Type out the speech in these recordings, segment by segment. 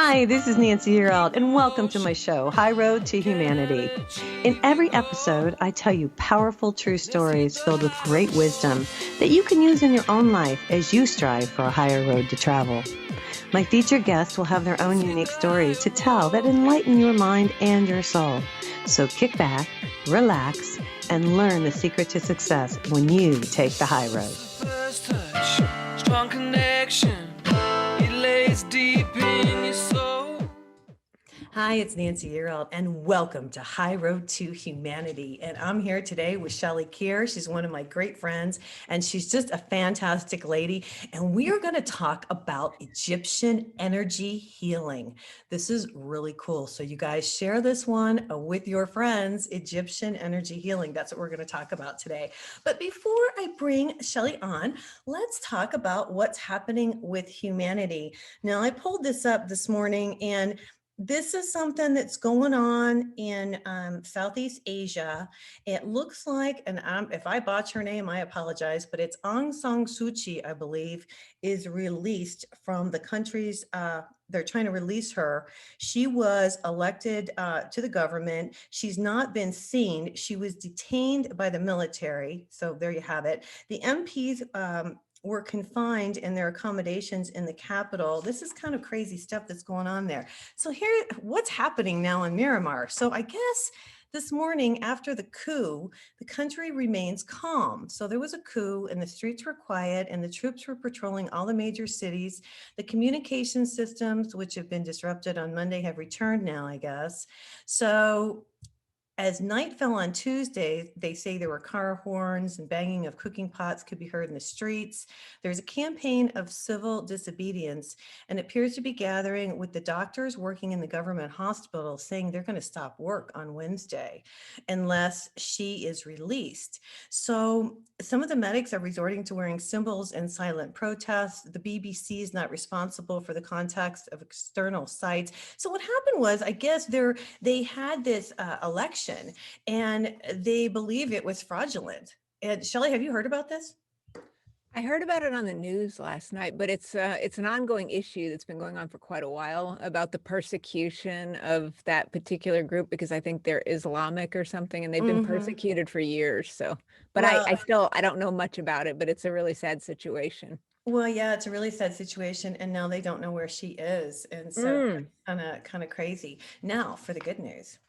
Hi, this is Nancy Yearout, and welcome to my show, High Road to Humanity. In every episode, I tell you powerful true stories filled with great wisdom that you can use in your own life as you strive for a higher road to travel. My featured guests will have their own unique stories to tell that enlighten your mind and your soul. So kick back, relax, and learn the secret to success when you take the high road. First touch, strong connection, it lays deep in your soul. Hi, it's Nancy Yearout, and welcome to High Road to Humanity. And I'm here today with Shelley Kaehr. She's one of my great friends, and she's just a fantastic lady. And we are going to talk about Egyptian energy healing. This is really cool. So you guys share this one with your friends, Egyptian energy healing. That's what we're going to talk about today. But before I bring Shelley on, let's talk about what's happening with humanity. Now, I pulled this up this morning, and this is something that's going on in Southeast Asia. It looks like, and if I botch her name, I apologize, but it's Aung San Suu Kyi, I believe, is released from the countries. They're trying to release her. She was elected to the government. She's not been seen. She was detained by the military. So there you have it. The MPs were confined in their accommodations in the capital. This is kind of crazy stuff that's going on there. So here, what's happening now in Myanmar? So I guess this morning after the coup, the country remains calm. So there was a coup and the streets were quiet and the troops were patrolling all the major cities. The communication systems, which have been disrupted on Monday, have returned now, I guess. So as night fell on Tuesday, they say there were car horns and banging of cooking pots could be heard in the streets. There's a campaign of civil disobedience and appears to be gathering with the doctors working in the government hospital saying they're going to stop work on Wednesday unless she is released. So some of the medics are resorting to wearing symbols and silent protests. The BBC is not responsible for the context of external sites. So what happened was, I guess they had this election and they believe it was fraudulent. And Shelley, have you heard about this? I heard about it on the news last night, but it's an ongoing issue that's been going on for quite a while about the persecution of that particular group, because I think they're Islamic or something, and they've been persecuted for years. So, but Well, I don't know much about it, but it's a really sad situation. Well, yeah, it's a really sad situation, and now they don't know where she is, and so kind of crazy. Now, for the good news.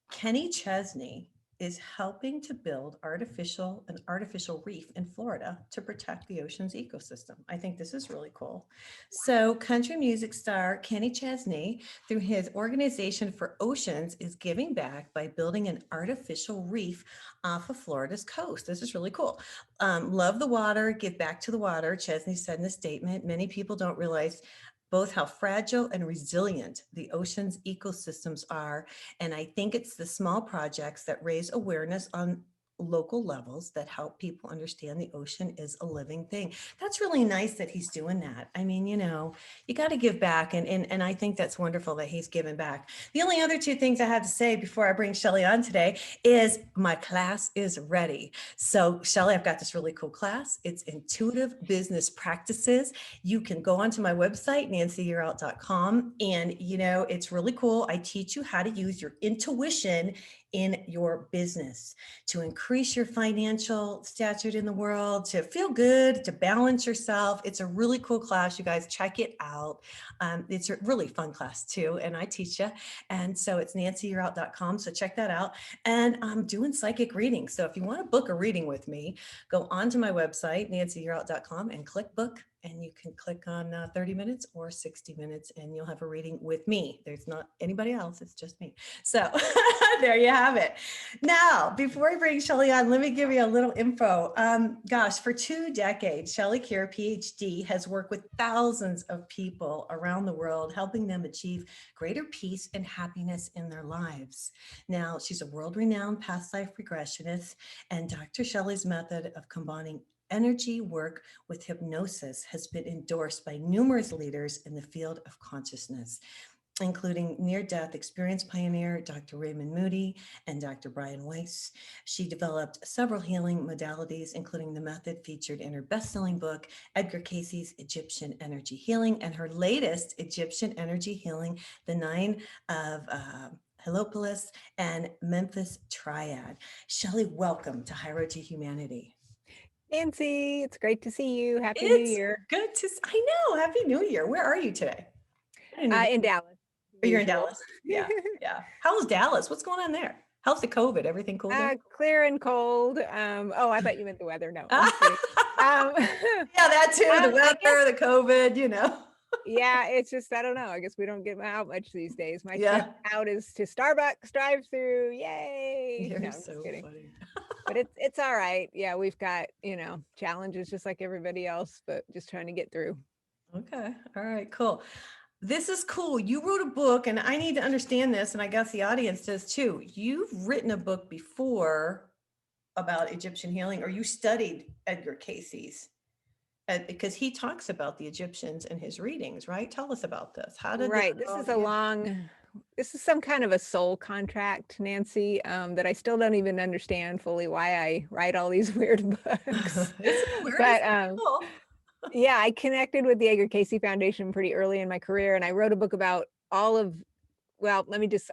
Kenny Chesney is helping to build an artificial reef in Florida to protect the ocean's ecosystem. I think this is really cool. So country music star Kenny Chesney, through his organization for oceans, is giving back by building an artificial reef off of Florida's coast. This is really cool. Love the water, give back to the water, Chesney said in a statement. Many people don't realize both how fragile and resilient the ocean's ecosystems are. And I think it's the small projects that raise awareness on local levels that help people understand the ocean is a living thing. That's really nice that he's doing that. I mean, you got to give back. And I think that's wonderful that he's giving back. The only other two things I have to say before I bring Shelley on today is my class is ready. So Shelley, I've got this really cool class. It's Intuitive Business Practices. You can go onto my website, nancyyearout.com. And, it's really cool. I teach you how to use your intuition in your business to increase your financial stature in the world, to feel good, to balance yourself. It's a really cool class. You guys check it out. It's a really fun class too. And I teach you. And so it's nancyyearout.com. So check that out. And I'm doing psychic readings. So if you want to book a reading with me, go onto my website, nancyyearout.com, and click book. And you can click on 30 minutes or 60 minutes and you'll have a reading with me. There's not anybody else, it's just me. So there you have it. Now, before I bring Shelley on, let me give you a little info. For 2 decades, Shelley Kaehr, PhD, has worked with thousands of people around the world, helping them achieve greater peace and happiness in their lives. Now, she's a world-renowned past life regressionist, and Dr. Shelley's method of combining energy work with hypnosis has been endorsed by numerous leaders in the field of consciousness. including near-death experience pioneer Dr. Raymond Moody and Dr. Brian Weiss. She developed several healing modalities, including the method featured in her best-selling book, Edgar Cayce's Egyptian Energy Healing, and her latest, Egyptian Energy Healing, the 9 of Heliopolis and Memphis Triad. Shelley, welcome to High Road to Humanity. Nancy, it's great to see you. Happy New It's Year. good to, I know, Happy New Year. Where are you today? I didn't even In Dallas. Oh, you're in Usual. Dallas. Yeah. Yeah. How's Dallas? What's going on there? How's the COVID? Everything cool there? Clear and cold. Oh, I thought you meant the weather. No, I'm Yeah, kidding. that too. The I guess, weather, the COVID. yeah, it's just, I don't know. I guess we don't get out much these days. My Yeah. trip out is to Starbucks drive-through. Yay. You're No, I'm so just kidding. funny. But it's all right. Yeah, we've got, challenges just like everybody else, but just trying to get through. Okay. All right, cool. This is cool. You wrote a book, and I need to understand this, and I guess the audience does too. You've written a book before about Egyptian healing, or you studied Edgar Cayce's, because he talks about the Egyptians in his readings, right? Tell us about this. How did this Right. This all is begin? this is some kind of a soul contract, Nancy, that I still don't even understand fully why I write all these weird books. But Cool. yeah, I connected with the Edgar Cayce Foundation pretty early in my career, and I wrote a book about well,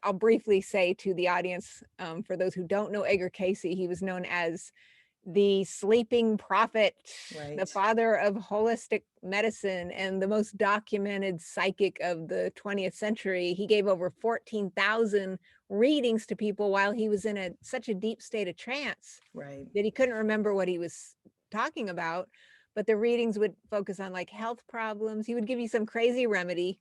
I'll briefly say to the audience, for those who don't know Edgar Cayce, he was known as the sleeping prophet, the Right. father of holistic medicine, and the most documented psychic of the 20th century. He gave over 14,000 readings to people while he was in such a deep state of trance Right. that he couldn't remember what he was talking about. But the readings would focus on like health problems. He would give you some crazy remedy.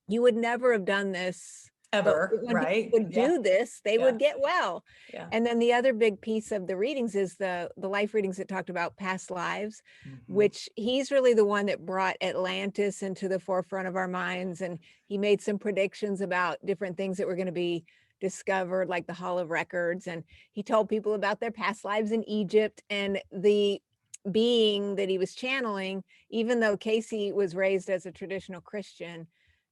You would never have done this, but Ever, when people right? would Yeah. do this, they Yeah. would get well. Yeah. And then the other big piece of the readings is the life readings that talked about past lives, Mhm. which he's really the one that brought Atlantis into the forefront of our minds. And he made some predictions about different things that were going to be discovered, like the Hall of Records. And he told people about their past lives in Egypt, and the being that he was channeling, even though Casey was raised as a traditional Christian,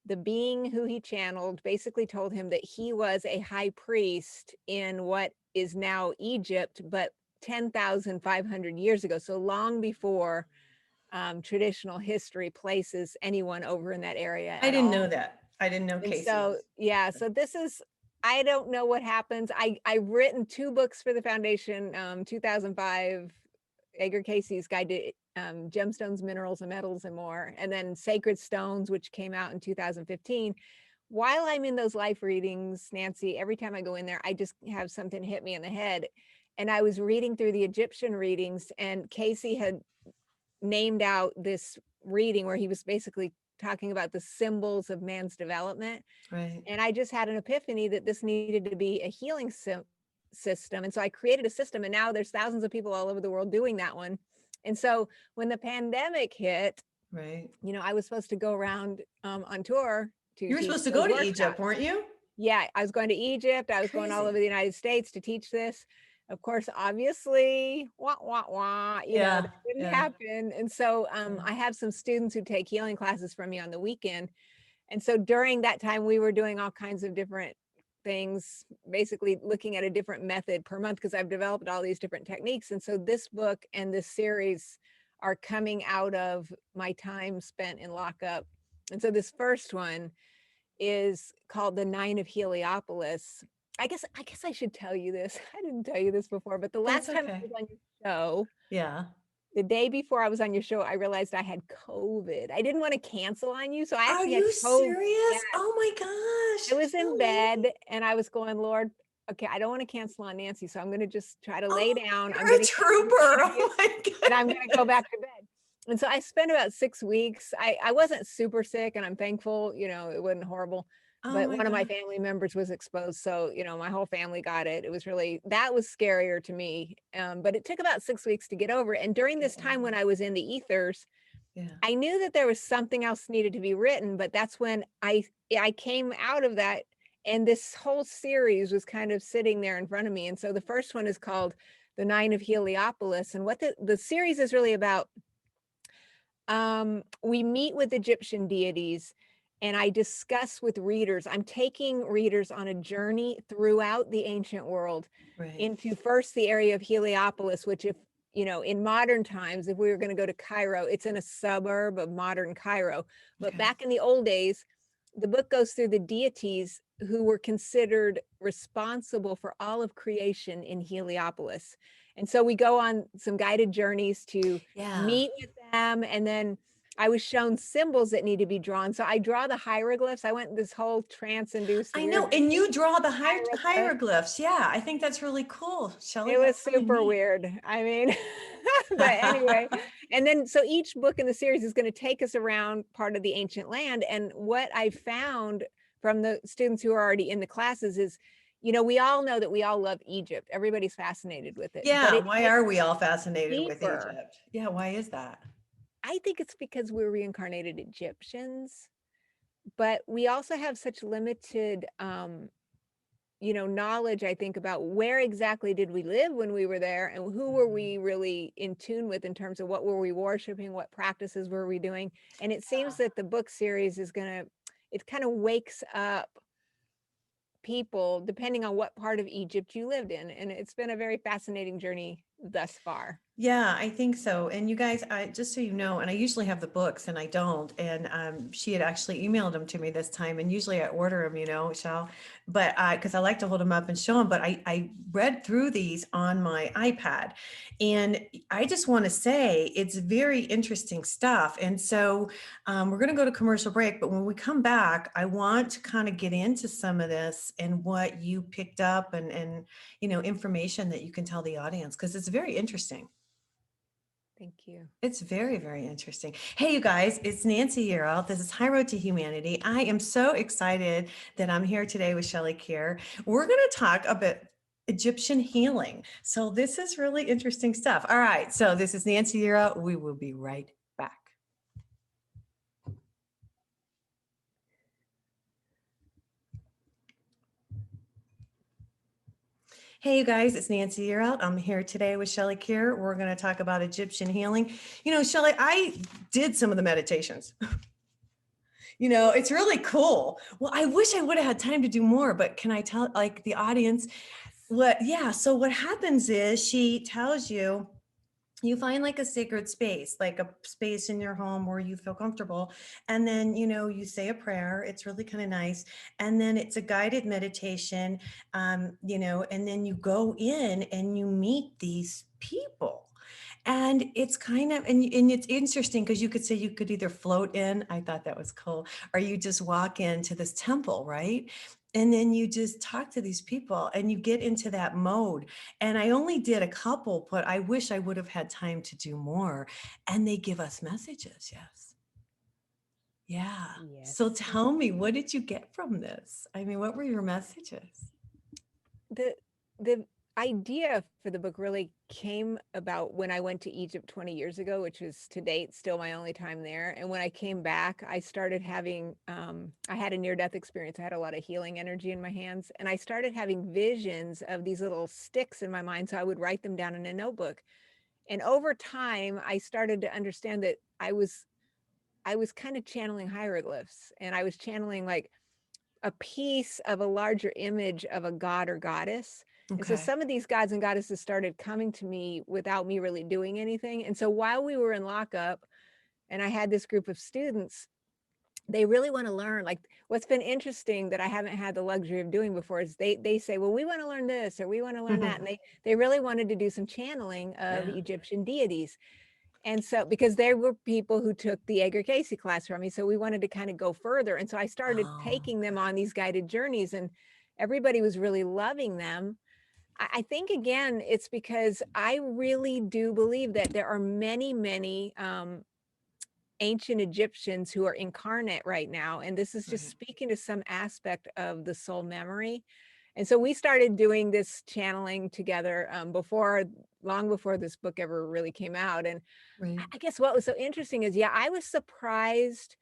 the being who he channeled basically told him that he was a high priest in what is now Egypt, but 10,500 years ago. So long before traditional history places anyone over in that area I at didn't all. know that. I didn't know And Casey so, was. yeah, so this is, I don't know what happens. I've written 2 books for the foundation, 2005, Edgar Cayce's Guide to Gemstones, Minerals, and Metals and More, and then Sacred Stones, which came out in 2015. While I'm in those life readings, Nancy, every time I go in there, I just have something hit me in the head. And I was reading through the Egyptian readings, and Casey had named out this reading where he was basically talking about the symbols of man's development. Right. And I just had an epiphany that this needed to be a healing system. And so I created a system, and now there's thousands of people all over the world doing that one. And so when the pandemic hit, Right. I was supposed to go around on tour to You were teach supposed to those go to Egypt, workshops. weren't you? Yeah, I was going to Egypt. I was going all Crazy. over the United States to teach this. Of course, obviously, that Yeah. didn't Yeah. happen. And so Yeah. I have some students who take healing classes from me on the weekend. And so during that time, we were doing all kinds of different things, basically looking at a different method per month, because I've developed all these different techniques. And so this book and this series are coming out of my time spent in lockup. And so this first one is called The 9 of Heliopolis. I guess I should tell you this. I didn't tell you this before, but the That's last time I okay. was on your show, Yeah. the day before I was on your show, I realized I had COVID. I didn't want to cancel on you, so I Are actually had you COVID. serious? Yeah, Oh my gosh. I was in Shelley. bed and I was going, Lord, okay, I don't want to cancel on Nancy, so I'm going to just try to lay Oh, down. I'm you're a going to trooper. Oh my and I'm going to go goodness. back to bed. And so I spent about 6 weeks. I wasn't super sick, and I'm thankful, it wasn't horrible. Oh But my one of my God. family members was exposed. So, my whole family got it. It was that was scarier to me. But it took about 6 weeks to get over it. And during this time when I was in the ethers, Yeah. I knew that there was something else needed to be written, but that's when I came out of that, and this whole series was kind of sitting there in front of me. And so the first one is called The 9 of Heliopolis. And what the series is really about, we meet with Egyptian deities, and I discuss with readers. I'm taking readers on a journey throughout the ancient world Right. into first the area of Heliopolis, which if, in modern times, if we were going to go to Cairo, it's in a suburb of modern Cairo. But Okay. back in the old days, the book goes through the deities who were considered responsible for all of creation in Heliopolis. And so we go on some guided journeys to Yeah. meet with them. And then I was shown symbols that need to be drawn. So I draw the hieroglyphs. I went this whole trance-induced I know. weird And you draw the hieroglyph. hieroglyphs. Yeah. I think that's really cool, Shelley. It was That's really super neat. weird. I mean, but anyway, and then so each book in the series is going to take us around part of the ancient land. And what I found from the students who are already in the classes is, we all know that we all love Egypt. Everybody's fascinated with it, but Yeah. it Why gets are we all fascinated with deeper. Egypt? Yeah. Why is that? I think it's because we're reincarnated Egyptians, but we also have such limited knowledge, I think, about where exactly did we live when we were there, and who were Mhm. we really in tune with in terms of what were we worshiping, what practices were we doing. And it seems that the book series is it kind of wakes up people depending on what part of Egypt you lived in. And it's been a very fascinating journey thus far. Yeah, I think so. And you guys, I just so you know, and I usually have the books and I don't. And she had actually emailed them to me this time. And usually I order them, Shell, but because I like to hold them up and show them. But I read through these on my iPad, and I just want to say it's very interesting stuff. And so we're going to go to commercial break. But when we come back, I want to kind of get into some of this and what you picked up and information that you can tell the audience, because it's very interesting. Thank you. It's very, very interesting. Hey, you guys, it's Nancy Yearout. This is High Road to Humanity. I am so excited that I'm here today with Shelley Kaehr. We're going to talk about Egyptian healing. So this is really interesting stuff. All right. So this is Nancy Yearout. We will be right back. Hey, you guys, it's Nancy Yearout. I'm here today with Shelley Kaehr. We're going to talk about Egyptian healing. Shelley, I did some of the meditations. It's really cool. Well, I wish I would have had time to do more, but can I tell like the audience yeah. So what happens is she tells you, you find like a sacred space, like a space in your home where you feel comfortable. And then, you say a prayer. It's really kind of nice. And then it's a guided meditation, and then you go in and you meet these people. And it's kind of, and it's interesting because you could say you could either float in, I thought that was cool, or you just walk into this temple, right? And then you just talk to these people and you get into that mode. And I only did a couple, but I wish I would have had time to do more. And they give us messages. Yes. Yeah. So Yes. tell me, what did you get from this? I mean, what were your messages? The idea for the book really came about when I went to Egypt 20 years ago, which was to date still my only time there. And when I came back, I started having I had a near-death experience. I had a lot of healing energy in my hands, and I started having visions of these little sticks in my mind. So I would write them down in a notebook. And over time, I started to understand that I was kind of channeling hieroglyphs, and I was channeling like a piece of a larger image of a god or goddess. And so Okay. some of these gods and goddesses started coming to me without me really doing anything. And so while we were in lockup and I had this group of students, they really want to learn. Like, what's been interesting that I haven't had the luxury of doing before is they say, well, we want to learn this or we want to learn that. And they really wanted to do some channeling of Yeah. Egyptian deities. And so, because there were people who took the Edgar Casey class from me, so we wanted to kind of go further. And so I started Oh, taking them on these guided journeys, and everybody was really loving them. I think, again, it's because I really do believe that there are many, many ancient Egyptians who are incarnate right now. And this is just right. speaking to some aspect of the soul memory. And so we started doing this channeling together long before this book ever really came out. And Right. I guess what was so interesting is, yeah, I was surprised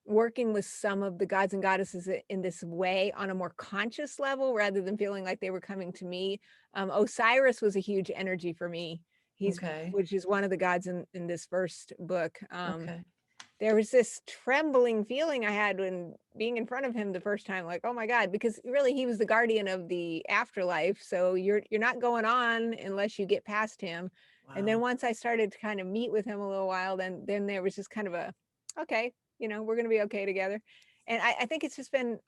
working with some of the gods and goddesses in this way on a more conscious level rather than feeling like they were coming to me. Osiris was a huge energy for me. Okay. Which is one of the gods in this first book. Okay. there was this trembling feeling I had when being in front of him the first time, like, oh my God, because really he was the guardian of the afterlife. So you're not going on unless you get past him. And then Wow. once I started to kind of meet with him a little while, then there was just kind of a, okay, we're gonna be okay together. And I think it's just been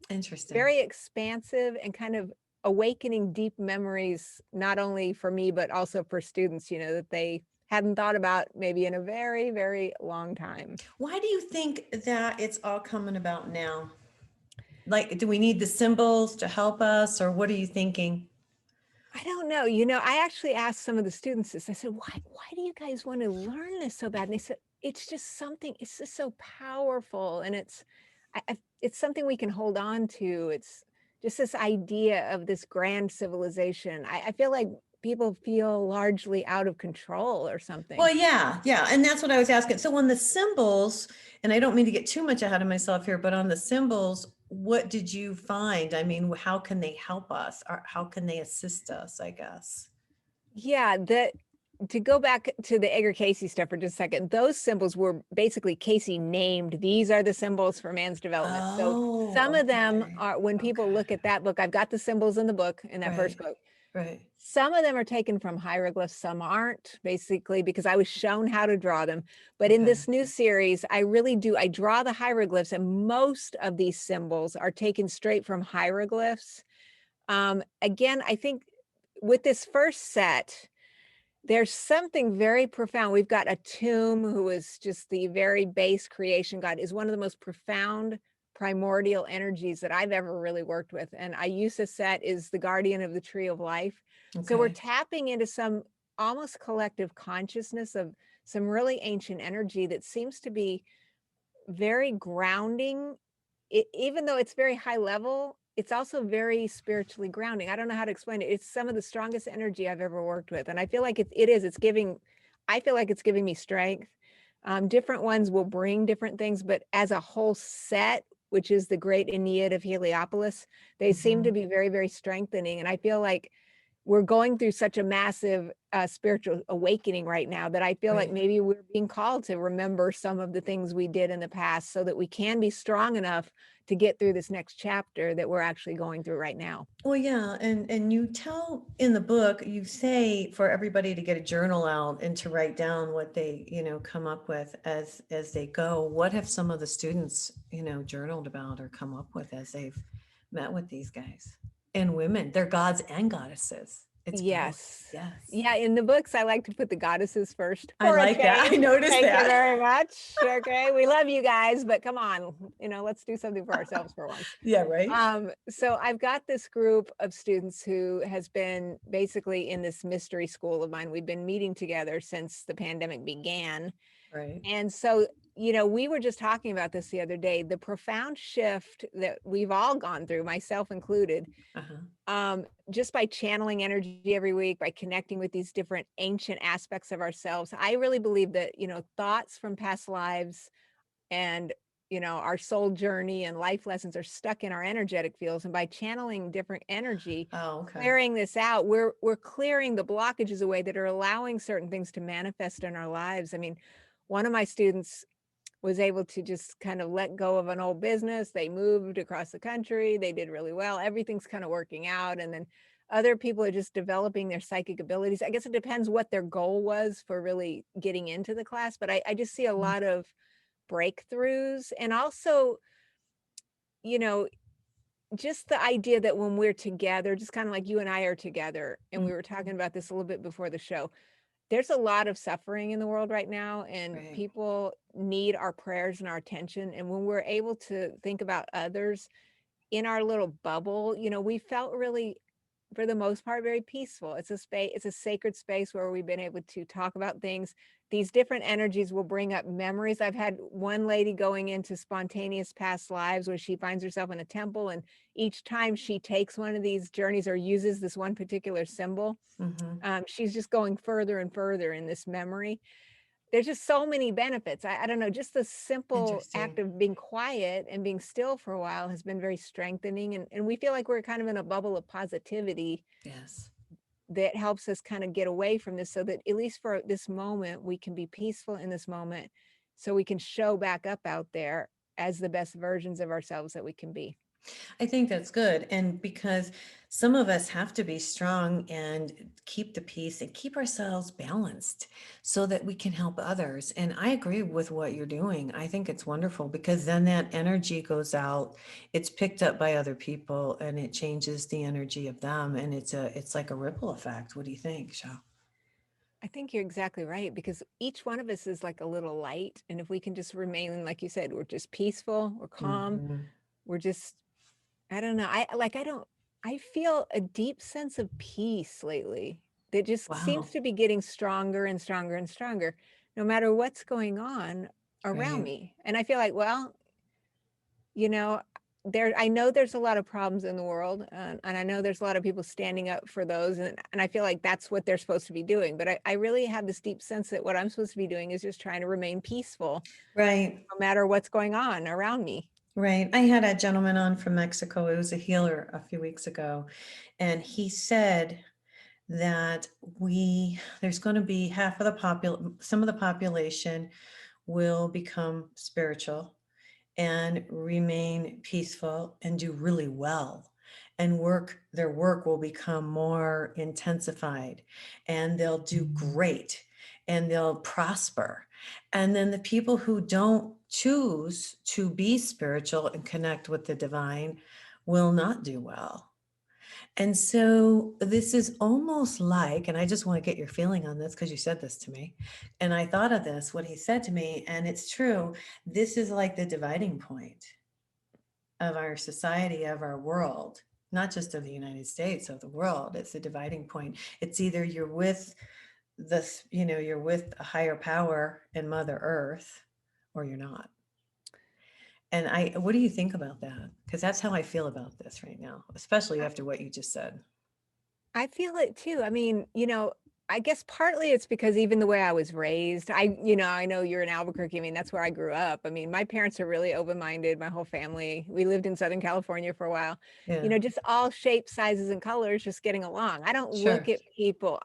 Interesting. very expansive and kind of awakening deep memories, not only for me, but also for students, that they hadn't thought about maybe in a very, very long time. Why do you think that it's all coming about now? Like, do we need the symbols to help us, or what are you thinking? I don't know. I actually asked some of the students this. I said, why do you guys want to learn this so bad? And they said, it's just something, it's just so powerful. And it's something we can hold on to. It's just this idea of this grand civilization. I feel like people feel largely out of control or something. Well, yeah, yeah. And that's what I was asking. So on the symbols, and I don't mean to get too much ahead of myself here, but on the symbols, what did you find? I mean, how can they help us, or how can they assist us, I guess? Yeah, to go back to the Edgar Casey stuff for just a second, those symbols were basically Casey named, these are the symbols for man's development. So some Oh, of them okay. are, when people Okay. look at that book, I've got the symbols in the book, in that first Right. book. Right. Some of them are taken from hieroglyphs, some aren't, basically, because I was shown how to draw them. But in Okay. this new series, I draw the hieroglyphs, and most of these symbols are taken straight from hieroglyphs. Again, I think with this first set, there's something very profound. We've got a tomb, who is just the very base creation god, is one of the most profound primordial energies that I've ever really worked with. And Ayusa Set is the guardian of the tree of life. So we're Okay. tapping into some almost collective consciousness of some really ancient energy that seems to be very grounding. Even though it's very high level, it's also very spiritually grounding. I don't know how to explain it. It's some of the strongest energy I've ever worked with. And I feel like I feel like it's giving me strength. Different ones will bring different things, but as a whole set, which is the great Aeneid of Heliopolis, they seem to Mhm. be very, very strengthening. And I feel like we're going through such a massive spiritual awakening right now that I feel like Right. maybe we're being called to remember some of the things we did in the past so that we can be strong enough to get through this next chapter that we're actually going through right now. Well, yeah, and you tell in the book, you say for everybody to get a journal out and to write down what they, come up with as they go. What have some of the students, journaled about or come up with as they've met with these guys and women? They're gods and goddesses. It's both. Yes. Yes. Yeah, in the books, I like to put the goddesses first I for a like that. I change. noticed Thank you that. very much. Okay, we love you guys, but come on, let's do something for ourselves for once. Yeah, right. So I've got this group of students who has been basically in this mystery school of mine. We've been meeting together since the pandemic began. Right. And so, we were just talking about this the other day, the profound shift that we've all gone through, myself included, Uh-huh. just by channeling energy every week, by connecting with these different ancient aspects of ourselves. I really believe that, thoughts from past lives and our soul journey and life lessons are stuck in our energetic fields, and by channeling different energy, Oh, okay. clearing this out, we're clearing the blockages away that are allowing certain things to manifest in our lives. I mean, one of my students was able to just kind of let go of an old business. They moved across the country, they did really well, everything's kind of working out. And then other people are just developing their psychic abilities. I guess it depends what their goal was for really getting into the class, but I just see a Mhm. lot of breakthroughs. And also, you know, just the idea that when we're together, just kind of like you and I are together, and Mm, we were talking about this a little bit before the show, there's a lot of suffering in the world right now, and right. people need our prayers and our attention. And when we're able to think about others in our little bubble, we felt really, for the most part, very peaceful. It's a sacred space where we've been able to talk about things. These different energies will bring up memories. I've had one lady going into spontaneous past lives where she finds herself in a temple, and each time she takes one of these journeys or uses this one particular symbol, Hmm. she's just going further and further in this memory. There's just so many benefits. I don't know, just the simple act Interesting. of being quiet and being still for a while has been very strengthening. And we feel like we're kind of in a bubble of positivity Yes. that helps us kind of get away from this, so that at least for this moment, we can be peaceful in this moment, so we can show back up out there as the best versions of ourselves that we can be. I think that's good. And because some of us have to be strong and keep the peace and keep ourselves balanced so that we can help others. And I agree with what you're doing. I think it's wonderful because then that energy goes out, it's picked up by other people and it changes the energy of them. And it's like a ripple effect. What do you think, Shel? I think you're exactly right, because each one of us is like a little light. And if we can just remain, like you said, we're just peaceful, we're calm, Mhm. we're just, I don't know. I feel a deep sense of peace lately that just seems Wow. to be getting stronger and stronger and stronger, no matter what's going on around Right. me. And I feel like, well, you know, I know there's a lot of problems in the world, and I know there's a lot of people standing up for those, and I feel like that's what they're supposed to be doing. But I really have this deep sense that what I'm supposed to be doing is just trying to remain peaceful, Right. no matter what's going on around me. Right. I had a gentleman on from Mexico. It was a healer a few weeks ago. And he said that there's going to be some of the population will become spiritual and remain peaceful and do really well, and their work will become more intensified and they'll do great and they'll prosper. And then the people who don't choose to be spiritual and connect with the divine will not do well. And so this is almost like, and I just want to get your feeling on this because you said this to me. And I thought of this, what he said to me, and it's true. This is like the dividing point of our society, of our world, not just of the United States, of the world. It's a dividing point. It's either you're with you're with a higher power and Mother Earth, or you're not. And what do you think about that? Because that's how I feel about this right now, especially after what you just said. I feel it too. I mean, I guess partly it's because even the way I was raised, I know you're in Albuquerque. I mean, that's where I grew up. I mean, my parents are really open-minded, my whole family. We lived in Southern California for a while, Yeah, just all shapes, sizes, and colors, just getting along. I don't look sure. at people,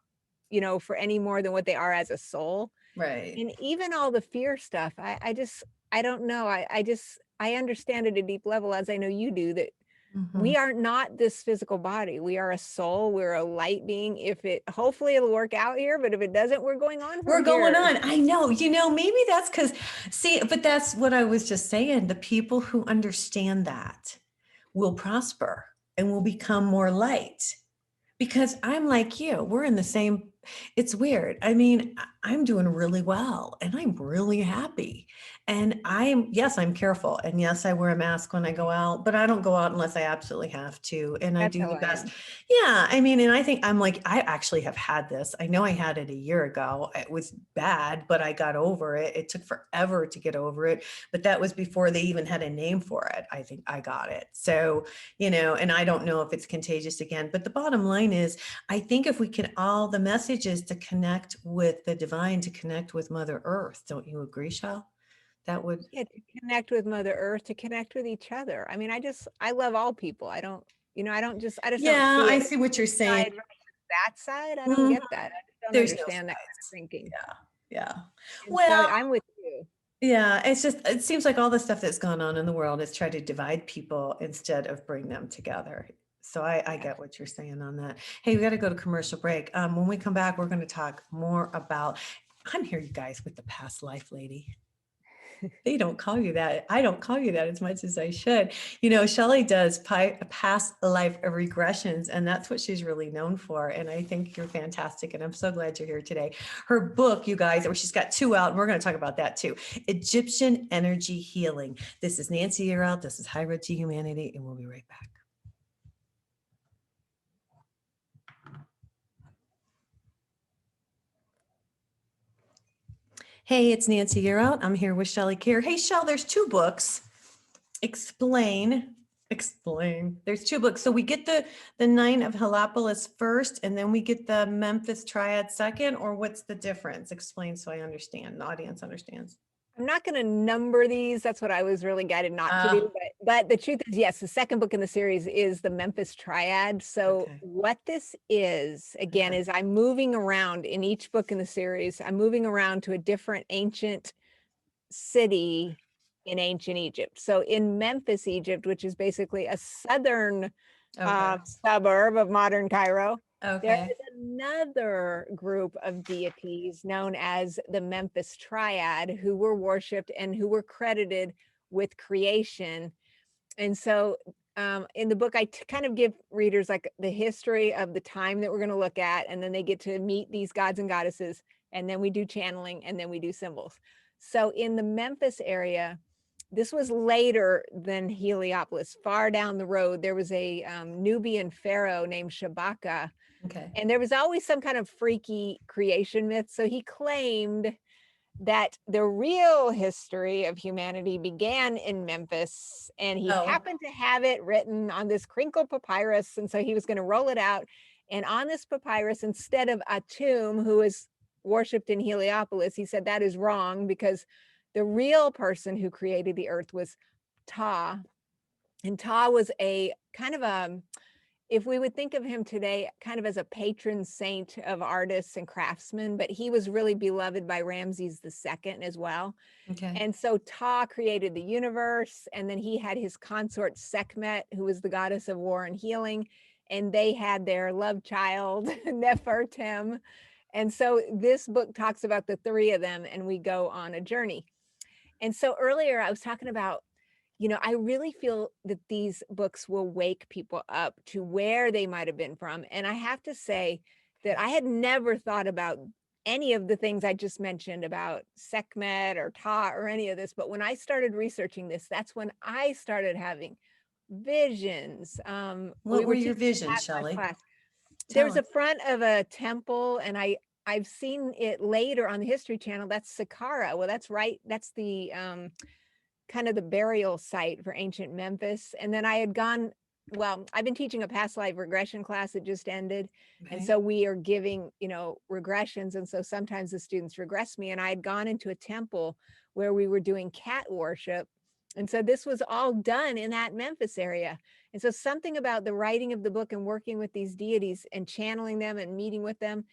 for any more than what they are as a soul. Right. And even all the fear stuff, I don't know. I understand at a deep level, as I know you do, that Mhm. we are not this physical body. We are a soul. We're a light being. Hopefully it'll work out here, but if it doesn't, we're going on We're from going here. on. I know, maybe that's because, see, but that's what I was just saying. The people who understand that will prosper and will become more light. Because I'm like you, we're in the same, it's weird. I mean, I'm doing really well and I'm really happy. And yes, I'm careful. And yes, I wear a mask when I go out, but I don't go out unless I absolutely have to. And I That's do how the I best. am. Yeah. I mean, and I think I'm like, I actually have had this. I know I had it a year ago. It was bad, but I got over it. It took forever to get over it. But that was before they even had a name for it. I think I got it. So, and I don't know if it's contagious again. But the bottom line is, I think if we can, all the messages to connect with the divine, to connect with Mother Earth. Don't you agree, Shell? That would, Yeah, to connect with Mother Earth, to connect with each other. I mean, I love all people. I just don't yeah, see I it see what you're saying. side versus that side. I don't Mhm. get that. I just don't There's no understand that kind of sides. thinking. Yeah. Yeah. And so Well, I'm with you. yeah, it seems like all the stuff that's gone on in the world is try to divide people instead of bring them together. So I Yes. get what you're saying on that. Hey, we got to go to commercial break. When we come back, we're going to talk more about, I'm here, you guys, with the past life lady. They don't call you that. I don't call you that as much as I should. Shelley does past life regressions, and that's what she's really known for. And I think you're fantastic. And I'm so glad you're here today. Her book, you guys, or she's got two out, and we're going to talk about that too. Egyptian Energy Healing. This is Nancy Yearout. This is High Road to Humanity, and we'll be right back. Hey, it's Nancy Yearout. I'm here with Shelley Kaehr. Hey, Shell, there's two books. Explain. There's two books. So we get the Nine of Heliopolis first, and then we get the Memphis Triad second, or what's the difference? Explain so I understand, the audience understands. I'm not going to number these. That's what I was really guided not to Ah, do. But the truth is, yes, the second book in the series is the Memphis Triad. So okay. what this is, again, Okay. is I'm moving around in each book in the series. I'm moving around to a different ancient city in ancient Egypt. So in Memphis, Egypt, which is basically a southern Okay. suburb of modern Cairo, there Okay. is another group of deities known as the Memphis Triad who were worshipped and who were credited with creation. And so in the book, I kind of give readers like the history of the time that we're going to look at, and then they get to meet these gods and goddesses, and then we do channeling, and then we do symbols. So in the Memphis area, this was later than Heliopolis. Far down the road, there was a Nubian pharaoh named Shabaka, Okay. and there was always some kind of freaky creation myth. So he claimed that the real history of humanity began in Memphis, and he Oh, happened to have it written on this crinkled papyrus. And so he was going to roll it out. And on this papyrus, instead of Atum, who is worshipped in Heliopolis, he said that is wrong because the real person who created the earth was Ta. And Ta was a kind of a, if we would think of him today kind of as a patron saint of artists and craftsmen, but he was really beloved by Ramses II as well. okay. And so Ta created the universe, and then he had his consort Sekhmet, who was the goddess of war and healing, and they had their love child Nefertem. And so this book talks about the three of them, and we go on a journey. And so earlier I was talking about, I really feel that these books will wake people up to where they might have been from. And I have to say that I had never thought about any of the things I just mentioned about Sekhmet or Ta or any of this. But when I started researching this, that's when I started having visions. What were your teaching visions, that in my Shelley? class. There Tell was us. a front of a temple, and I've seen it later on the History Channel. That's Saqqara. Well, that's right. That's the kind of the burial site for ancient Memphis. And then I had gone, well, I've been teaching a past life regression class that just ended. And Okay. so we are giving, regressions. And so sometimes the students regress me. And I had gone into a temple where we were doing cat worship. And so this was all done in that Memphis area. And so something about the writing of the book and working with these deities and channeling them and meeting with them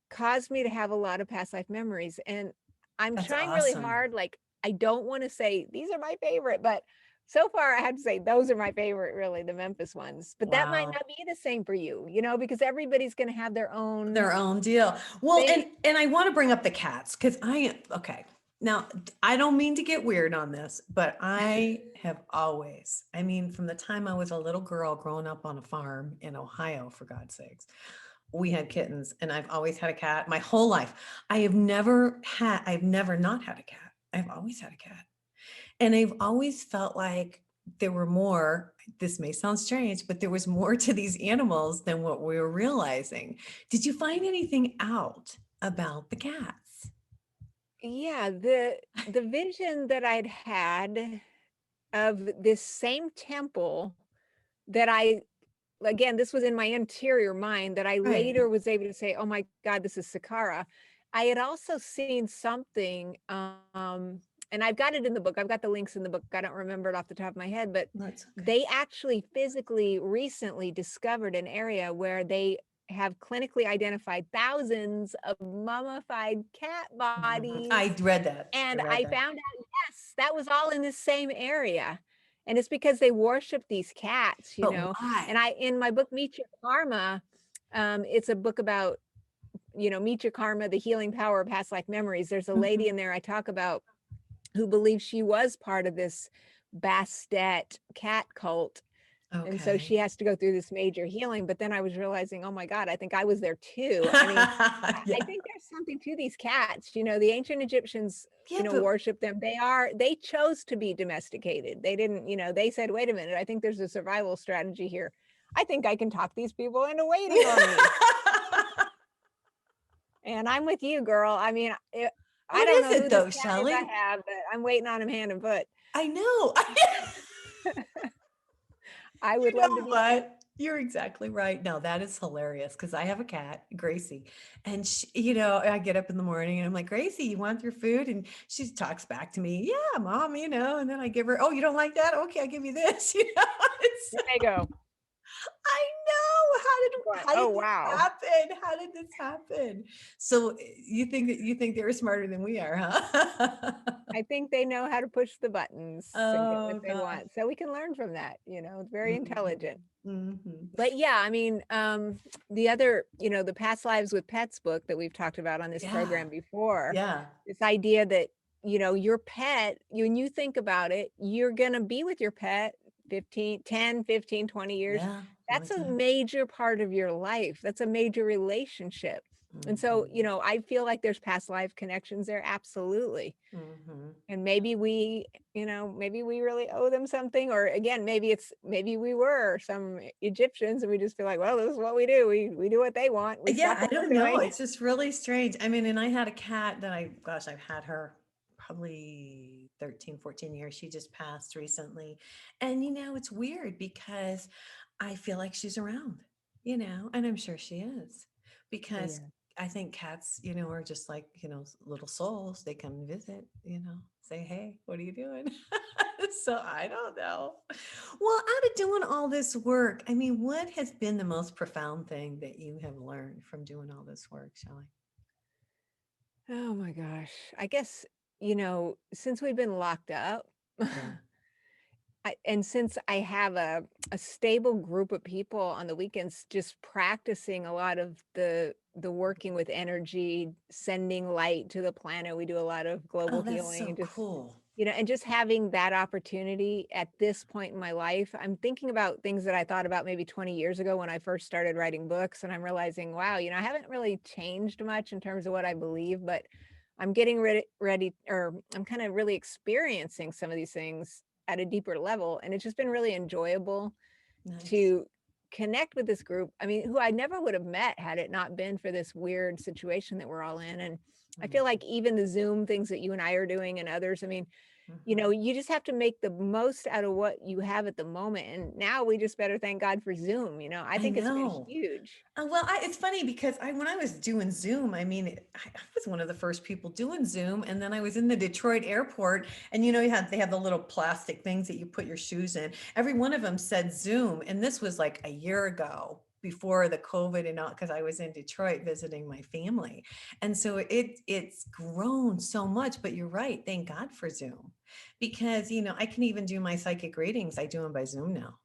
caused me to have a lot of past life memories. And I'm That's trying really awesome. hard. Like, I don't want to say these are my favorite, but so far I have to say those are my favorite, really, the Memphis ones. But that might Wow. not be the same for you, because everybody's going to have their own Their own deal. Well, thing. and I want to bring up the cats because okay. Now, I don't mean to get weird on this, but I have always, I mean, from the time I was a little girl growing up on a farm in Ohio, for God's sakes, we had kittens, and I've always had a cat my whole life. I've never not had a cat. I've always had a cat. And I've always felt like there were more, this may sound strange, but there was more to these animals than what we were realizing. Did you find anything out about the cats? Yeah, the vision that I'd had of this same temple that again, this was in my interior mind that I Right. later was able to say, oh my God, this is Saqqara. I had also seen something, and I've got it in the book. I've got the links in the book. I don't remember it off the top of my head, but That's okay. they actually physically recently discovered an area where they have clinically identified thousands of mummified cat bodies. I read that. And read I that. found out, yes, that was all in the same area. And it's because they worship these cats, But And why? in my book, Meet Your Karma, it's a book about, Meet Your Karma, the healing power of past life memories. There's a lady in there I talk about who believes she was part of this Bastet cat cult. Okay. And so she has to go through this major healing. But then I was realizing, oh my God, I think I was there too. I mean, I think there's something to these cats. The ancient Egyptians, Yeah, but worship them. They chose to be domesticated. They didn't, they said, wait a minute, I think there's a survival strategy here. I think I can talk these people into waiting on me. And I'm with you, girl. I mean, I What don't is know who it this though, cat is Shelley? I have, but I'm waiting on him hand and foot. I know. I would You love know to be. what? You're exactly right. No, that is hilarious because I have a cat, Gracie, and I get up in the morning and I'm like, Gracie, you want your food? And she talks back to me, yeah, mom, and then I give her, oh, you don't like that? Okay, I'll give you this. There they go. I What? How Oh, did this wow. happen? How did this happen? So you think they're smarter than we are, huh? I think they know how to push the buttons and get what Oh they gosh. want. So we can learn from that, it's very Mhm, intelligent. mhm. But yeah, I mean, the other, the Past Lives with Pets book that we've talked about on this Yeah, program before, yeah, this idea that, your pet, when you think about it, you're going to be with your pet 10, 15, 20 years. yeah, long That's a time. major part of your life. That's a major relationship. And so, Mhm, I feel like there's past life connections there. Absolutely. mhm. And maybe we really owe them something, or again, maybe we were some Egyptians and we just feel like, well, this is what we do. We do what they want. We Yeah, stop I what don't we're know. doing. It's just really strange. I mean, and I had a cat that I've had her probably 13, 14 years. She just passed recently. And, it's weird because I feel like she's around, and I'm sure she is Oh because yeah. I think cats, are just like, little souls. They come and visit, say, hey, what are you doing? So I don't know. Well, out of doing all this work, I mean, what has been the most profound thing that you have learned from doing all this work, Shelley? Oh my gosh. I guess, since we've been locked up, Yeah. and since I have a stable group of people on the weekends, just practicing a lot of the working with energy, sending light to the planet. We do a lot of global Oh, that's healing so and just, cool. and just having that opportunity at this point in my life. I'm thinking about things that I thought about maybe 20 years ago when I first started writing books, and I'm realizing, wow, I haven't really changed much in terms of what I believe, but I'm getting ready, or I'm kind of really experiencing some of these things at a deeper level. And it's just been really enjoyable Nice. to connect with this group. I mean, who I never would have met had it not been for this weird situation that we're all in. And I Mm, feel like even the Zoom things that you and I are doing and others, I mean, mhm. you just have to make the most out of what you have at the moment. And now we just better thank God for Zoom. I I think it's been know. huge. Well, it's funny because when I was doing Zoom, I mean, I was one of the first people doing Zoom, and then I was in the Detroit airport, and they had the little plastic things that you put your shoes in. Every one of them said Zoom, and this was like a year ago before the COVID and all, because I was in Detroit visiting my family, and so it's grown so much. But you're right, thank God for Zoom, because I can even do my psychic readings. I do them by Zoom now.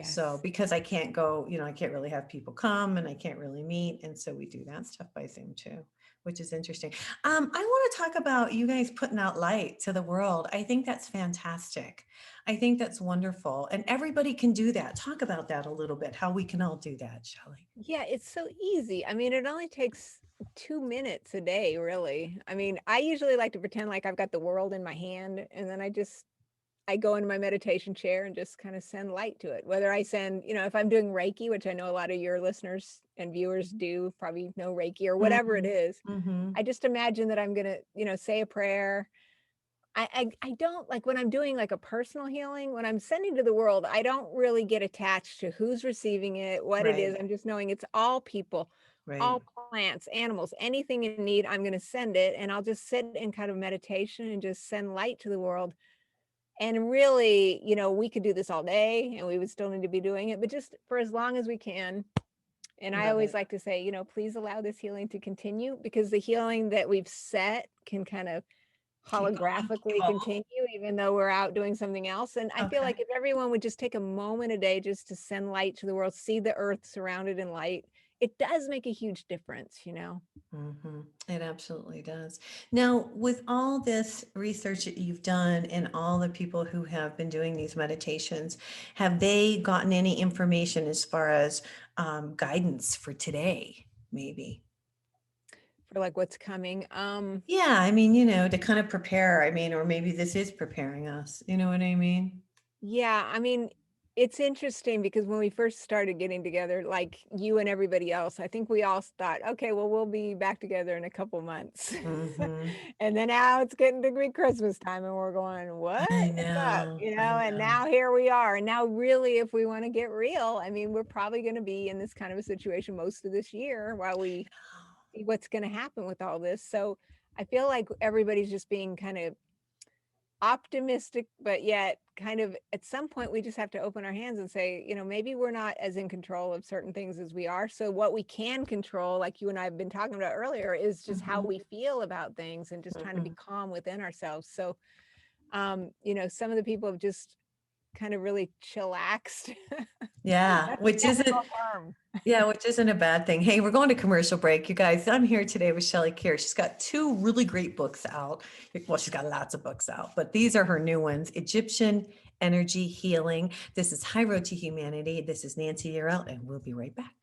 So Yes. because I can't go, I can't really have people come and I can't really meet. And so we do that stuff by Zoom too, which is interesting. I want to talk about you guys putting out light to the world. I think that's fantastic. I think that's wonderful. And everybody can do that. Talk about that a little bit, how we can all do that, Shelley. Yeah, it's so easy. I mean, it only takes 2 minutes a day, really. I mean, I usually like to pretend like I've got the world in my hand, and then I go into my meditation chair and just kind of send light to it. Whether I send, if I'm doing Reiki, which I know a lot of your listeners and viewers do, probably know Reiki or whatever it Mhm, is. mhm. I just imagine that I'm gonna, say a prayer. I don't like when I'm doing like a personal healing, when I'm sending to the world, I don't really get attached to who's receiving it, what it is. Right, I'm just knowing it's all people, right. all plants, animals, anything in need, I'm going to send it. And I'll just sit in kind of meditation and just send light to the world. And really, we could do this all day and we would still need to be doing it, but just for as long as we can. And I Love always it. like to say, please allow this healing to continue, because the healing that we've set can kind of Keep going, keep holographically going. continue even though we're out doing something else. And I feel Okay. like if everyone would just take a moment a day just to send light to the world, see the earth surrounded in light, it does make a huge difference. It absolutely does. Now, with all this research that you've done and all the people who have been doing these meditations, have they gotten any information as far as guidance for today, maybe? For like what's coming. Yeah, I mean, to kind of prepare. I mean, or maybe this is preparing us. You know what I mean? Yeah, I mean, it's interesting because when we first started getting together, like you and everybody else, I think we all thought, okay, well, we'll be back together in a couple months. Mm-hmm. And then now it's getting to be Christmas time and we're going, what I is up? know. I And know. now here we are. And now really, if we want to get real, I mean, we're probably going to be in this kind of a situation most of this year while we see what's going to happen with all this. So I feel like everybody's just being kind of optimistic, but yet kind of at some point we just have to open our hands and say, maybe we're not as in control of certain things as we are. So what we can control, like you and I have been talking about earlier, is just how we feel about things and just trying to be calm within ourselves. So, some of the people have just kind of really chillaxed. Yeah, That's a which isn't technical term. yeah, which isn't a bad thing. Hey, we're going to commercial break, you guys. I'm here today with Shelley Kaehr. She's got two really great books out. Well, she's got lots of books out, but these are her new ones: Egyptian Energy Healing. This is High Road to Humanity. This is Nancy Yearelt, and we'll be right back.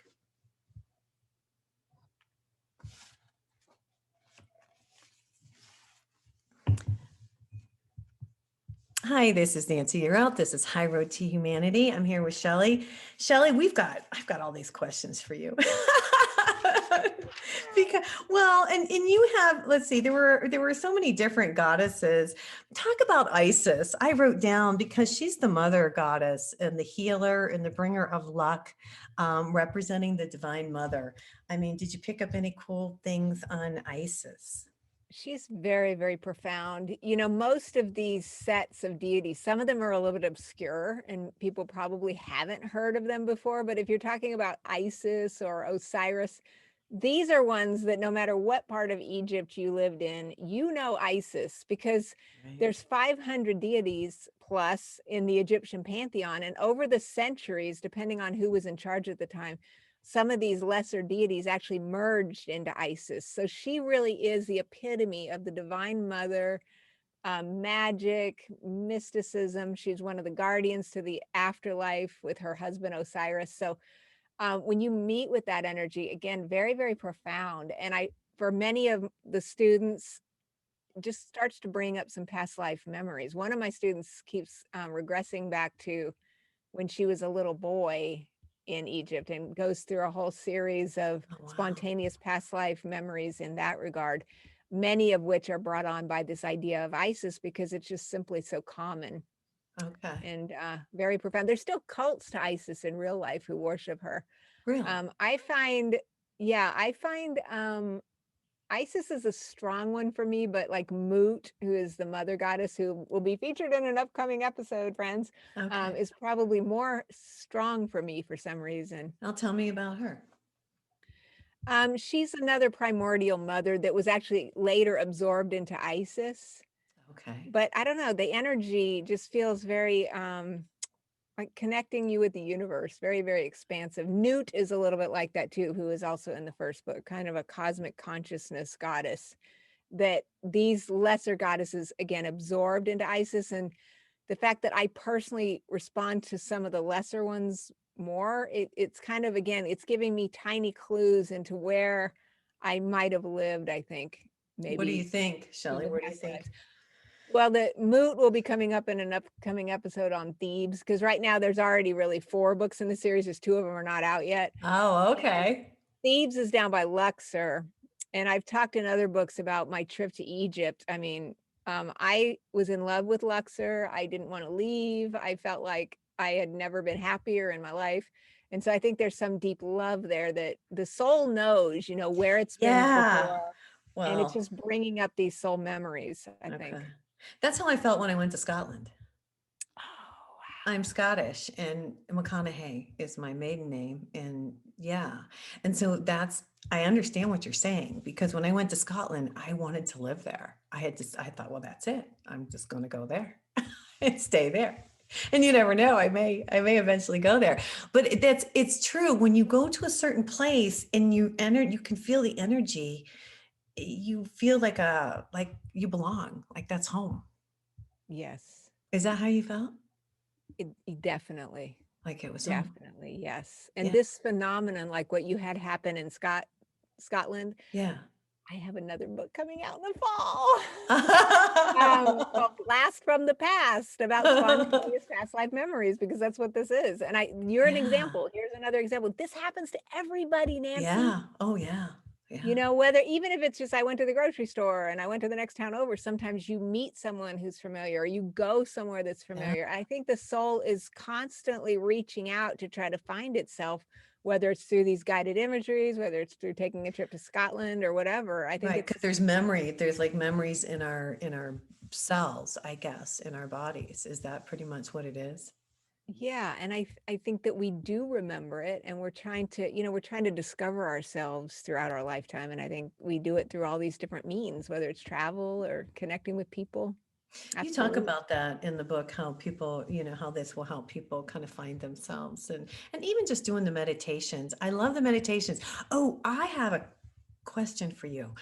Hi, this is Nancy Yearelt. This is High Road to Humanity. I'm here with Shelley. Shelley, I've got all these questions for you. Because, well, and you have, let's see, there were so many different goddesses. Talk about Isis. I wrote down, because she's the mother goddess and the healer and the bringer of luck, representing the divine mother. I mean, did you pick up any cool things on Isis? She's very, very profound. Most of these sets of deities, some of them are a little bit obscure and people probably haven't heard of them before. But if you're talking about Isis or Osiris, these are ones that no matter what part of Egypt you lived in, Isis, because Right. there's 500 deities plus in the Egyptian pantheon. And over the centuries, depending on who was in charge at the time, some of these lesser deities actually merged into Isis. So she really is the epitome of the divine mother, magic, mysticism. She's one of the guardians to the afterlife with her husband Osiris. So when you meet with that energy, again, very, very profound. And for many of the students, just starts to bring up some past life memories. One of my students keeps regressing back to when she was a little boy in Egypt and goes through a whole series of Oh, wow. spontaneous past life memories in that regard, many of which are brought on by this idea of Isis because it's just simply so common Okay. and very profound. There's still cults to Isis in real life who worship her. Really? I find Isis is a strong one for me, but like Mut, who is the mother goddess who will be featured in an upcoming episode, friends, Okay. is probably more strong for me for some reason. Now tell me about her. She's another primordial mother that was actually later absorbed into Isis. Okay. But I don't know, the energy just feels very like connecting you with the universe, very, very expansive. Newt is a little bit like that too, who is also in the first book, kind of a cosmic consciousness goddess that these lesser goddesses, again, absorbed into Isis. And the fact that I personally respond to some of the lesser ones more, it's kind of, again, it's giving me tiny clues into where I might have lived, I think, maybe. What do you think, Shelley? even What do you past think? lives. Well, the Moot will be coming up in an upcoming episode on Thebes, because right now there's already really 4 books in the series. There's 2 of them are not out yet. Oh, okay. Thebes is down by Luxor. And I've talked in other books about my trip to Egypt. I mean, I was in love with Luxor. I didn't want to leave. I felt like I had never been happier in my life. And so I think there's some deep love there that the soul knows, where it's been Yeah. before. And it's Well, just bringing up these soul memories, I think. okay. That's how I felt when I went to Scotland. Oh, I'm Scottish, and McConaughey is my maiden name. And yeah. And so I understand what you're saying, because when I went to Scotland, I wanted to live there. I thought, well, that's it. I'm just going to go there and stay there. And you never know, I may eventually go there. But it's true. When you go to a certain place and you can feel the energy, you feel like you belong, like that's home. yes. Is that how you felt? Definitely. Like it was home? Definitely, yes. And Yeah. this phenomenon, like what you had happen in Scotland, Yeah. I have another book coming out in the fall. Oh, Called Blast from the Past, about spontaneous past life memories, because that's what this is. And you're an yeah. example. Here's another example. This happens to everybody, Nancy. Yeah. Oh, yeah. Yeah. Whether even if it's just I went to the grocery store and I went to the next town over, sometimes you meet someone who's familiar or you go somewhere that's familiar. I think the soul is constantly reaching out to try to find itself, whether it's through these guided imageries, whether it's through taking a trip to Scotland or whatever. I think Right. Because there's memory. There's like memories in our cells, I guess, in our bodies. Is that pretty much what it is? Yeah, and I think that we do remember it, and we're trying to, we're trying to discover ourselves throughout our lifetime, and I think we do it through all these different means, whether it's travel or connecting with people. You talk Absolutely. about that in the book, how people, how this will help people kind of find themselves and even just doing the meditations. I love the meditations. Oh, I have a question for you.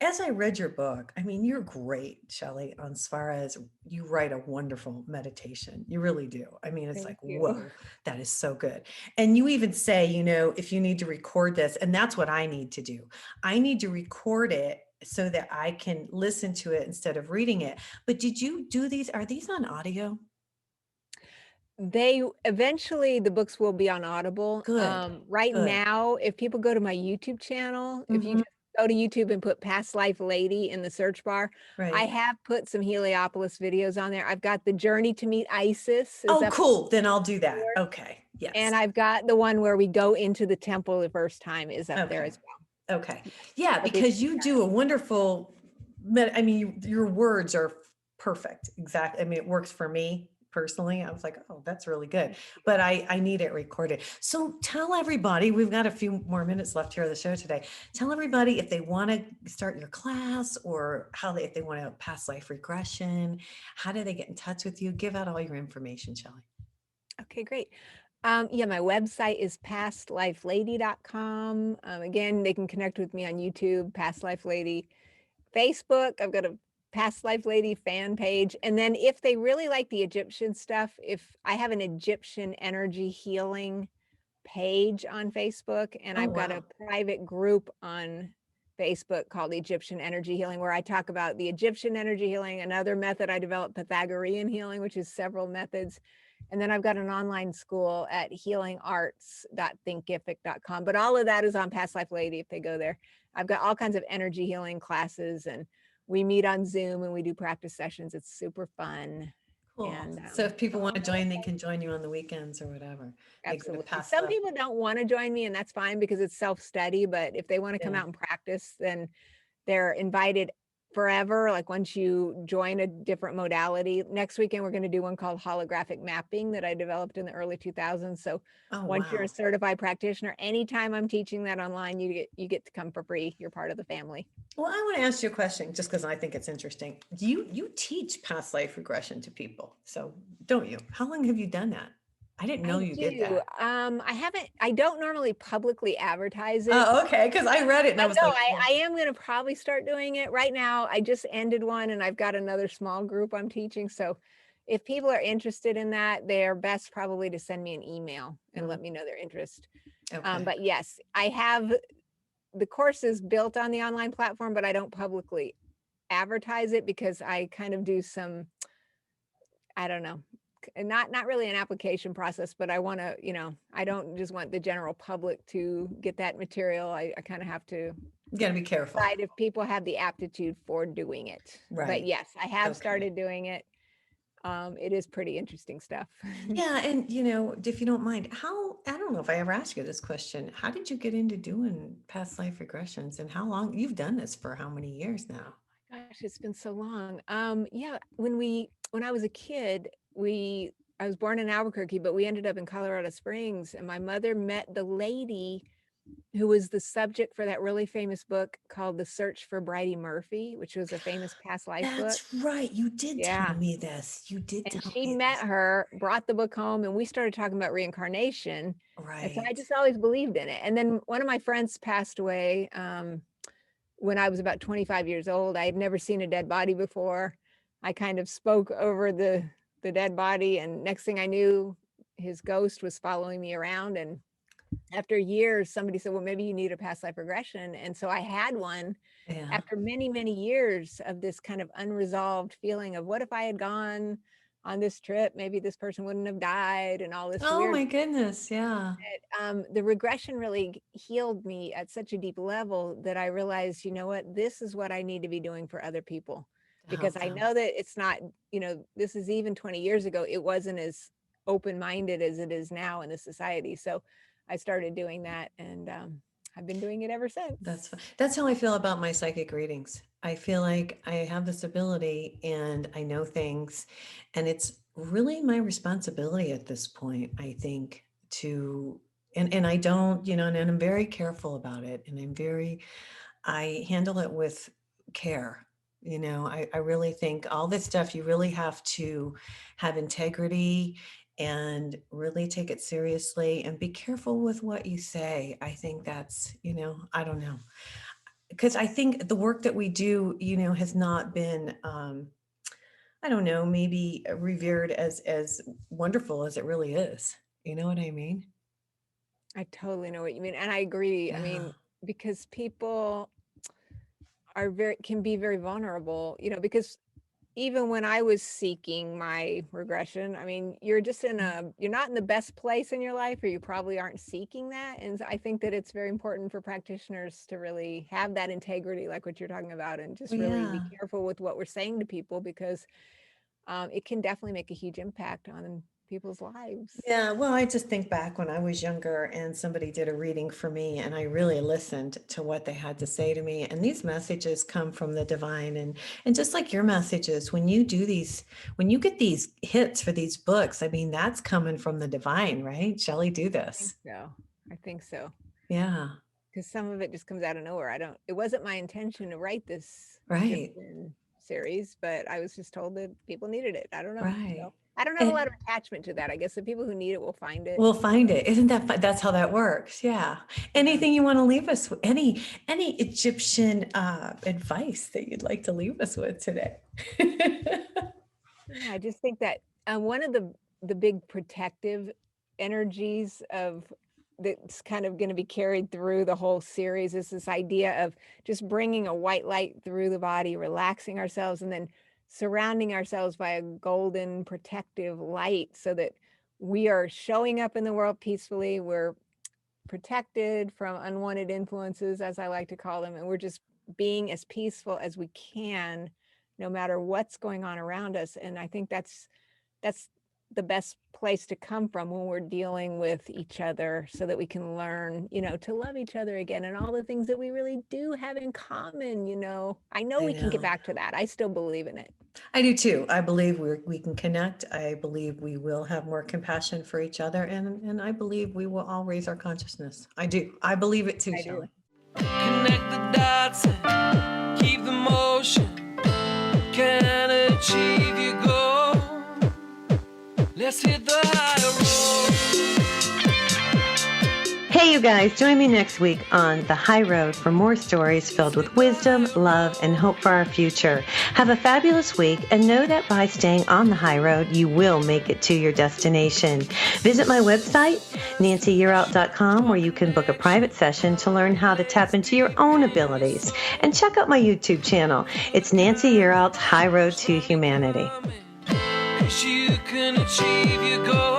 As I read your book, I mean, you're great, Shelley, on as far as you write a wonderful meditation. You really do. I mean, it's like, Thank you. whoa, that is so good. And you even say, if you need to record this, and that's what I need to do. I need to record it so that I can listen to it instead of reading it. But did you do these? Are these on audio? They eventually the books will be on Audible. Good, Right good. now, if people go to my YouTube channel, if you Mhm. just go to YouTube and put Past Life Lady in the search bar, I Right. have put some Heliopolis videos on there. I've got the Journey to Meet Isis is Oh, up cool. Then I'll do that. there, Okay. Yes. and I've got the one where we go into the temple the first time is up there Okay. as well. Okay. Yeah, But the because you do a wonderful, I mean, your words are perfect. Exactly. I mean, it works for me personally. I was like, oh, that's really good. But I need it recorded. So tell everybody, we've got a few more minutes left here of the show today. Tell everybody if they want to start your class or if they want to past life regression, how do they get in touch with you? Give out all your information, Shelley. Okay, great. Yeah, my website is pastlifelady.com. Again, they can connect with me on YouTube, Past Life Lady. Facebook, I've got a Past Life Lady fan page. And then if they really like the Egyptian stuff, if I have an Egyptian energy healing page on Facebook, and Oh, I've got wow. a private group on Facebook called Egyptian Energy Healing, where I talk about the Egyptian energy healing, another method I developed, Pythagorean healing, which is several methods. And then I've got an online school at healingarts.thinkific.com. But all of that is on Past Life Lady if they go there. I've got all kinds of energy healing classes, and we meet on Zoom and we do practice sessions. It's super fun. Cool. And So if people want all to my join, they can join you on the weekends or whatever. They go to Absolutely. past Some life. people don't want to join me, and that's fine because it's self-study, but if they want to come Yeah. out and practice, then they're invited forever. Like once you join a different modality. Next weekend, we're going to do one called holographic mapping that I developed in the early 2000s. So Oh, once you're a wow. certified practitioner, anytime I'm teaching that online, you get to come for free. You're part of the family. Well, I want to ask you a question just because I think it's interesting. You teach past life regression to people, so don't you? How long have you done that? I didn't know I you did do. that. I don't normally publicly advertise it. Oh, okay. Because I read it and I But was no, like, I am going to probably start doing it right now. I just ended one and I've got another small group I'm teaching. So if people are interested in that, they're best probably to send me an email and "Mm, let me know their interest. okay, But yes, I have the courses built on the online platform, but I don't publicly advertise it because I kind of do some, I don't know, not really an application process, but I want to, I don't just want the general public to get that material. I kind of have to you got to be careful." decide if people have the aptitude for doing it. But Right. yes, I have Okay. started doing it. It is pretty interesting stuff. Yeah, and if you don't mind, I don't know if I ever asked you this question. How did you get into doing past life regressions and how long you've done this for how many years now? Gosh, it's been so long. Yeah, when I was a kid, I was born in Albuquerque, but we ended up in Colorado Springs, and my mother met the lady who was the subject for that really famous book called The Search for Bridie Murphy, which was a famous past life book. That's right. You did tell Yeah. me this. You did And tell she me met this. her, brought the book home, and we started talking about reincarnation. And so I Right. just always believed in it. And then one of my friends passed away when I was about 25 years old. I had never seen a dead body before. I kind of spoke over the dead body, and next thing I knew, his ghost was following me around. And after years, somebody said, well, maybe you need a past life regression. And so I had one Yeah. after many, many years of this kind of unresolved feeling of what if I had gone on this trip, maybe this person wouldn't have died and all this Oh weird. my goodness. Yeah. The regression really healed me at such a deep level that I realized, you know what, this is what I need to be doing for other people. To Because help I them. know that it's not, this is even 20 years ago, it wasn't as open-minded as it is now in the society. So I started doing that, and I've been doing it ever since. That's how I feel about my psychic readings. I feel like I have this ability and I know things, and it's really my responsibility at this point, I think, to and I don't, and I'm very careful about it, and I handle it with care. I really think all this stuff, you really have to have integrity and really take it seriously and be careful with what you say. I think that's, I don't know. Because I think the work that we do, has not been, I don't know, maybe revered as wonderful as it really is. You know what I mean? I totally know what you mean. And I agree. I mean, Yeah. because people can be very vulnerable, because even when I was seeking my regression, I mean, you're not in the best place in your life, or you probably aren't seeking that. And I think that it's very important for practitioners to really have that integrity, like what you're talking about, and just really be Yeah. careful with what we're saying to people, because it can definitely make a huge impact on people's lives. Yeah, well, I just think back when I was younger and somebody did a reading for me, and I really listened to what they had to say to me. And these messages come from the divine, and just like your messages, when you get these hits for these books, I mean, that's coming from the divine, right? Shelley, do this. I think so. Yeah, Because some of it just comes out of nowhere. It wasn't my intention to write this right, Egyptian series, but I was just told that people needed it. I don't know. right. So I don't have a lot of attachment to that. I guess the people who need it will find it. We'll find it. Isn't that fun? That's how that works. Yeah. Anything you want to leave us with? Any Egyptian advice that you'd like to leave us with today? Yeah, I just think that one of the big protective energies that's kind of going to be carried through the whole series is this idea of just bringing a white light through the body, relaxing ourselves, and then surrounding ourselves by a golden protective light, so that we are showing up in the world peacefully. We're protected from unwanted influences, as I like to call them, and we're just being as peaceful as we can, no matter what's going on around us. And I think that's the best place to come from when we're dealing with each other, so that we can learn, to love each other again, and all the things that we really do have in common. I know we can get back to that. I still believe in it. I do too. I believe we can connect. I believe we will have more compassion for each other, and I believe we will all raise our consciousness. I do. I believe it too, Shelley. Connect the dots and keep the motion. Can achieve your goal. Let's hit the high road. Hey, you guys, join me next week on The High Road for more stories filled with wisdom, love, and hope for our future. Have a fabulous week, and know that by staying on the high road, you will make it to your destination. Visit my website, nancyyearout.com, where you can book a private session to learn how to tap into your own abilities. And check out my YouTube channel. It's Nancy Yearout's High Road to Humanity. You can achieve your goal.